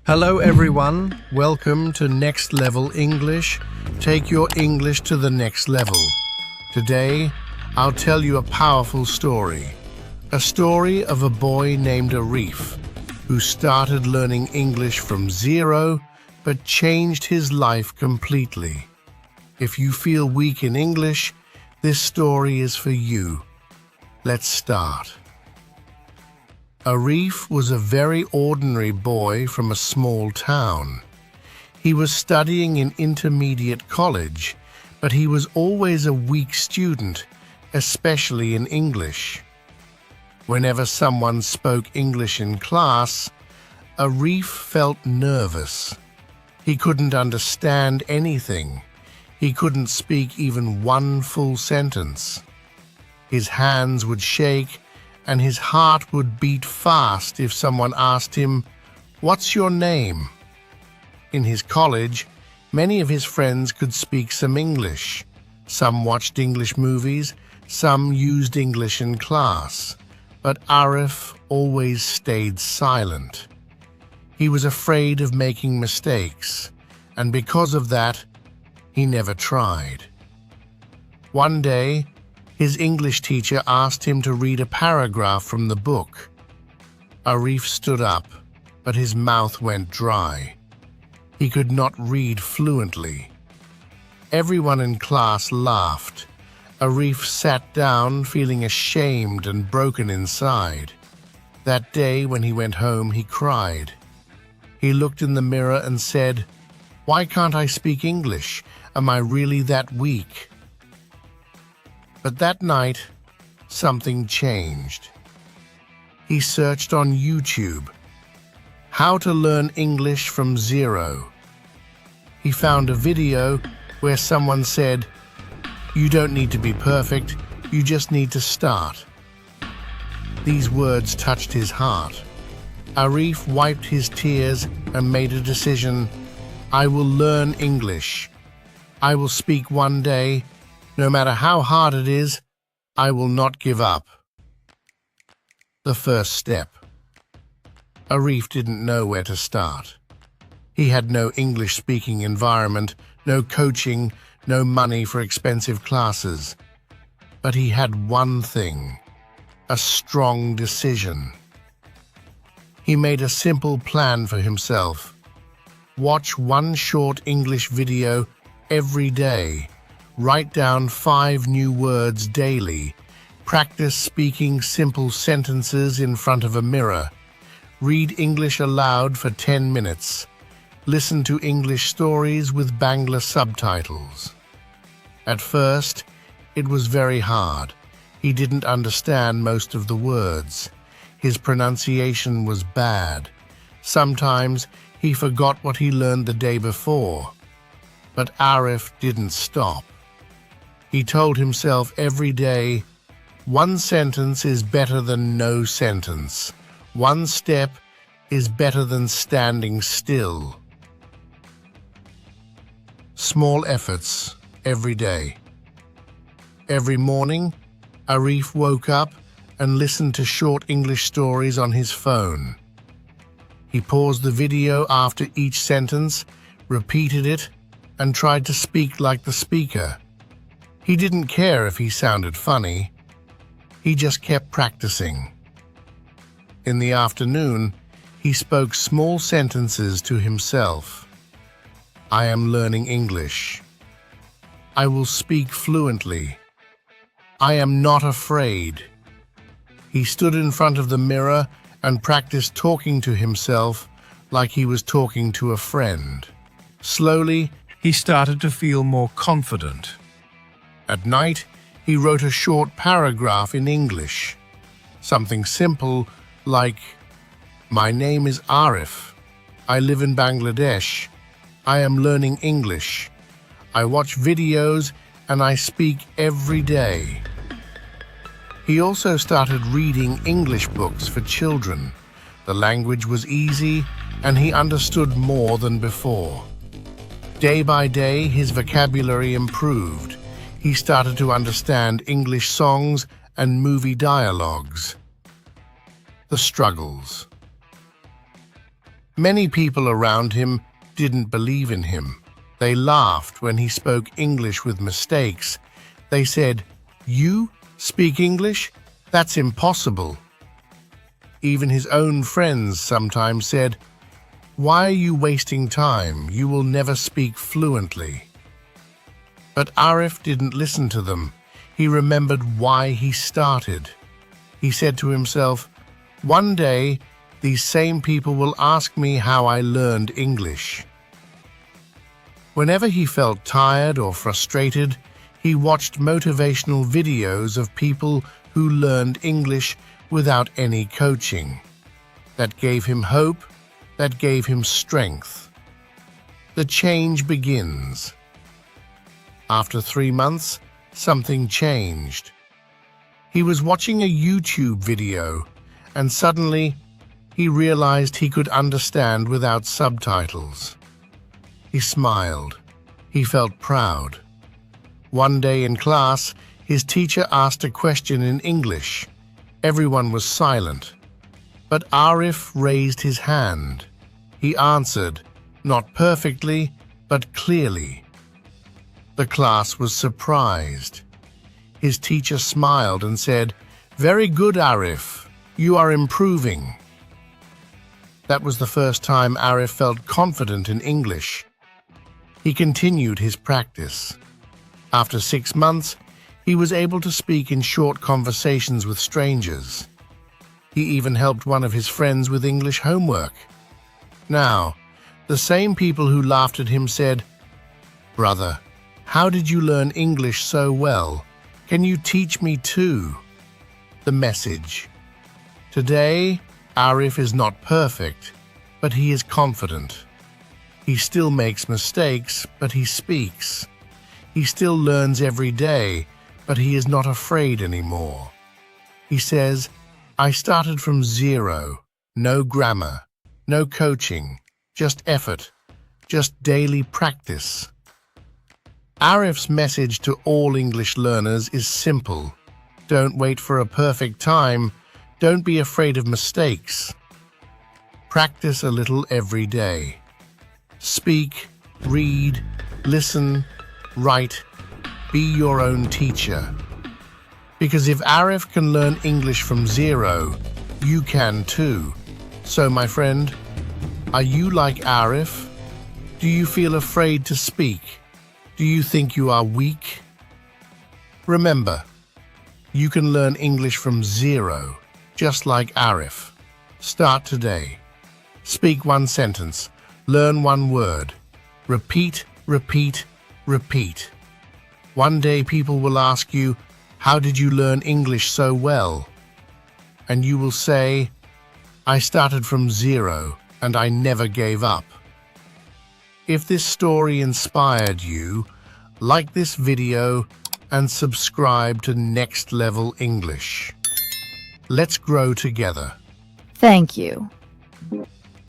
Hello everyone, welcome to Next Level English. Take your English to the next level. Today, I'll tell you a powerful story. A story of a boy named Arif, who started learning English from zero, but changed his life completely. If you feel weak in English, this story is for you. Let's start. Arif was a very ordinary boy from a small town. He was studying in intermediate college, but he was always a weak student, especially in English. Whenever someone spoke English in class, Arif felt nervous. He couldn't understand anything. He couldn't speak even one full sentence. His hands would shake, and his heart would beat fast if someone asked him, "What's your name?" In his college, many of his friends could speak some English. Some watched English movies, some used English in class. But Arif always stayed silent. He was afraid of making mistakes, and because of that, he never tried. One day, his English teacher asked him to read a paragraph from the book. Arif stood up, but his mouth went dry. He could not read fluently. Everyone in class laughed. Arif sat down, feeling ashamed and broken inside. That day, when he went home, he cried. He looked in the mirror and said, "Why can't I speak English? Am I really that weak?" But that night, something changed. He searched on YouTube, "How to learn English from zero." He found a video where someone said, "You don't need to be perfect, you just need to start." These words touched his heart. Arif wiped his tears and made a decision. "I will learn English. I will speak one day. No matter how hard it is, I will not give up." The first step. Arif didn't know where to start. He had no English-speaking environment, no coaching, no money for expensive classes. But he had one thing, a strong decision. He made a simple plan for himself. Watch one short English video every day. Write down 5 new words daily. Practice speaking simple sentences in front of a mirror. Read English aloud for 10 minutes. Listen to English stories with Bangla subtitles. At first, it was very hard. He didn't understand most of the words. His pronunciation was bad. Sometimes he forgot what he learned the day before. But Arif didn't stop. He told himself every day, "One sentence is better than no sentence. One step is better than standing still." Small efforts every day. Every morning, Arif woke up and listened to short English stories on his phone. He paused the video after each sentence, repeated it, and tried to speak like the speaker. He didn't care if he sounded funny. He just kept practicing. In the afternoon, he spoke small sentences to himself. "I am learning English. I will speak fluently. I am not afraid." He stood in front of the mirror and practiced talking to himself like he was talking to a friend. Slowly, he started to feel more confident. At night, he wrote a short paragraph in English. Something simple like, "My name is Arif. I live in Bangladesh. I am learning English. I watch videos and I speak every day." He also started reading English books for children. The language was easy and he understood more than before. Day by day, his vocabulary improved. He started to understand English songs and movie dialogues. The struggles. Many people around him didn't believe in him. They laughed when he spoke English with mistakes. They said, "You speak English? That's impossible." Even his own friends sometimes said, "Why are you wasting time? You will never speak fluently." But Arif didn't listen to them. He remembered why he started. He said to himself, "One day, these same people will ask me how I learned English." Whenever he felt tired or frustrated, he watched motivational videos of people who learned English without any coaching. That gave him hope, that gave him strength. The change begins. After 3 months, something changed. He was watching a YouTube video, and suddenly he realized he could understand without subtitles. He smiled. He felt proud. One day in class, his teacher asked a question in English. Everyone was silent. But Arif raised his hand. He answered, not perfectly, but clearly. The class was surprised. His teacher smiled and said, "Very good, Arif. You are improving." That was the first time Arif felt confident in English. He continued his practice. After 6 months, he was able to speak in short conversations with strangers. He even helped one of his friends with English homework. Now, the same people who laughed at him said, "Brother, how did you learn English so well? Can you teach me too?" The message. Today, Arif is not perfect, but he is confident. He still makes mistakes, but he speaks. He still learns every day, but he is not afraid anymore. He says, "I started from zero, no grammar, no coaching, just effort, just daily practice." Arif's message to all English learners is simple. Don't wait for a perfect time. Don't be afraid of mistakes. Practice a little every day. Speak, read, listen, write. Be your own teacher. Because if Arif can learn English from zero, you can too. So, my friend, are you like Arif? Do you feel afraid to speak? Do you think you are weak? Remember, you can learn English from zero, just like Arif. Start today. Speak one sentence. Learn one word. Repeat, repeat, repeat. One day people will ask you, "How did you learn English so well?" And you will say, "I started from zero and I never gave up." If this story inspired you, like this video and subscribe to Next Level English. Let's grow together. Thank you.